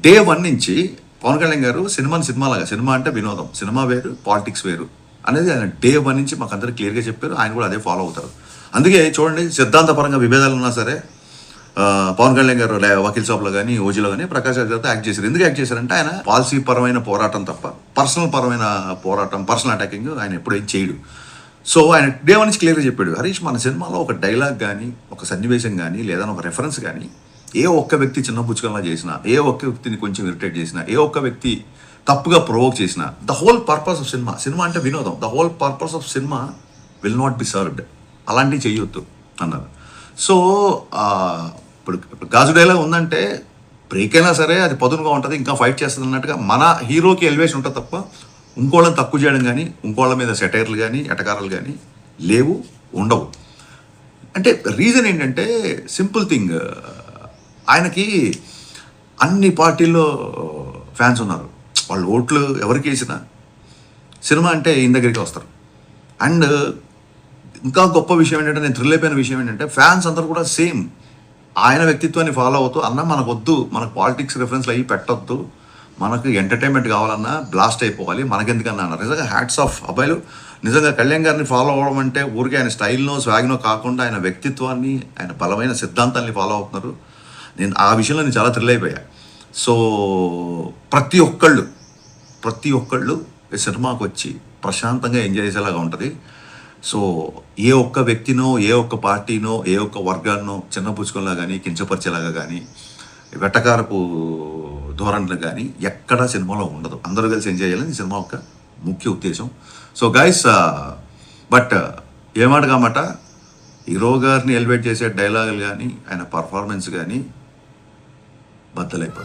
Day 1 నుంచి పవన్ కళ్యాణ్ గారు సినిమాలాగా, cinema అంటే వినోదం, సినిమా వేరు, పాలిటిక్స్ వేరు అనేది ఆయన డే 1 నుంచి మాకు అందరూ క్లియర్గా చెప్పారు. ఆయన కూడా అదే ఫాలో అవుతారు. అందుకే చూడండి, సిద్ధాంతపరంగా విభేదాలు ఉన్నా సరే పవన్ కళ్యాణ్ గారు వకీల్ సాబ్లో కానీ, ఓజీలో కానీ ప్రకాష్ రాజ్ గారితో యాక్ట్ చేశారు. ఎందుకు యాక్ట్ చేశారంటే ఆయన పాలసీ పరమైన పోరాటం తప్ప పర్సనల్ పరమైన పోరాటం, పర్సనల్ అటాకింగ్ ఆయన ఎప్పుడేం చేయడు. సో ఆయన డే 1 నుంచి క్లియర్గా చెప్పాడు, హరీష్ మన సినిమాలో ఒక డైలాగ్ కానీ, ఒక సన్నివేశం కానీ, లేదా ఒక రెఫరెన్స్ కానీ ఏ ఒక్క వ్యక్తి చిన్నపుచ్చుకల్లా చేసినా, ఏ ఒక్క వ్యక్తిని కొంచెం ఇరిటేట్ చేసినా, ఏ ఒక్క వ్యక్తి తప్పుగా ప్రొవోక్ చేసినా, the whole purpose of cinema అంటే వినోదం, the whole purpose of cinema will not be served, అలాంటివి చేయొద్దు అన్నారు. సో ఇప్పుడు గాజు డైలాగ్ ఉందంటే బ్రేక్ అయినా సరే అది పదునుగా ఉంటుంది, ఇంకా ఫైట్ చేస్తుంది అన్నట్టుగా మన హీరోకి ఎలివేషన్ ఉంటుంది తప్ప ఇంకోళ్ళని తక్కువ చేయడం కానీ, ఇంకోళ్ళ మీద సెటైర్లు కానీ, ఎటకారాలు కానీ లేవు, ఉండవు. అంటే రీజన్ ఏంటంటే సింపుల్ థింగ్, ఆయనకి అన్ని పార్టీల్లో ఫ్యాన్స్ ఉన్నారు. వాళ్ళు ఓట్లు ఎవరికి వేసినా సినిమా అంటే ఈయన దగ్గరికి వస్తారు. అండ్ ఇంకా గొప్ప విషయం ఏంటంటే, నేను థ్రిల్ అయిపోయిన విషయం ఏంటంటే, ఫ్యాన్స్ అందరూ కూడా సేమ్ ఆయన వ్యక్తిత్వాన్ని ఫాలో అవుతూ, అన్న మనకు వద్దు, మనకు పాలిటిక్స్ రిఫరెన్స్లు అయ్యి పెట్టొద్దు, మనకు ఎంటర్టైన్మెంట్ కావాలన్నా బ్లాస్ట్ అయిపోవాలి, మనకెందుకన్నా అన్నారు. నిజంగా హ్యాట్స్ ఆఫ్ అబ్బాయిలు. నిజంగా కళ్యాణ్ గారిని ఫాలో అవ్వడం అంటే ఊరికే ఆయన స్టైల్నో స్వాగ్నో కాకుండా ఆయన వ్యక్తిత్వాన్ని, ఆయన బలమైన సిద్ధాంతాన్ని ఫాలో అవుతున్నారు. నేను ఆ విషయంలో నేను చాలా థ్రిల్ అయిపోయా. సో ప్రతి ఒక్కళ్ళు ఈ సినిమాకి వచ్చి ప్రశాంతంగా ఎంజాయ్ చేసేలాగా ఉంటుంది. సో ఏ ఒక్క వ్యక్తినో, ఏ ఒక్క పార్టీనో, ఏ ఒక్క వర్గాన్నో చిన్నపుచ్చుకోలా కానీ, కించపరిచేలాగా కానీ, వెటకారపు ధోరణులు కానీ ఎక్కడా సినిమాలో ఉండదు. అందరూ కలిసి ఎంజాయ్ చేయాలని ఈ సినిమా యొక్క ముఖ్య ఉద్దేశం. సో గైస్, బట్ ఏమాట కామాట హీరో గారిని ఎలివేట్ చేసే డైలాగులు కానీ, ఆయన పర్ఫార్మెన్స్ కానీ బద్దలైపోతుంది.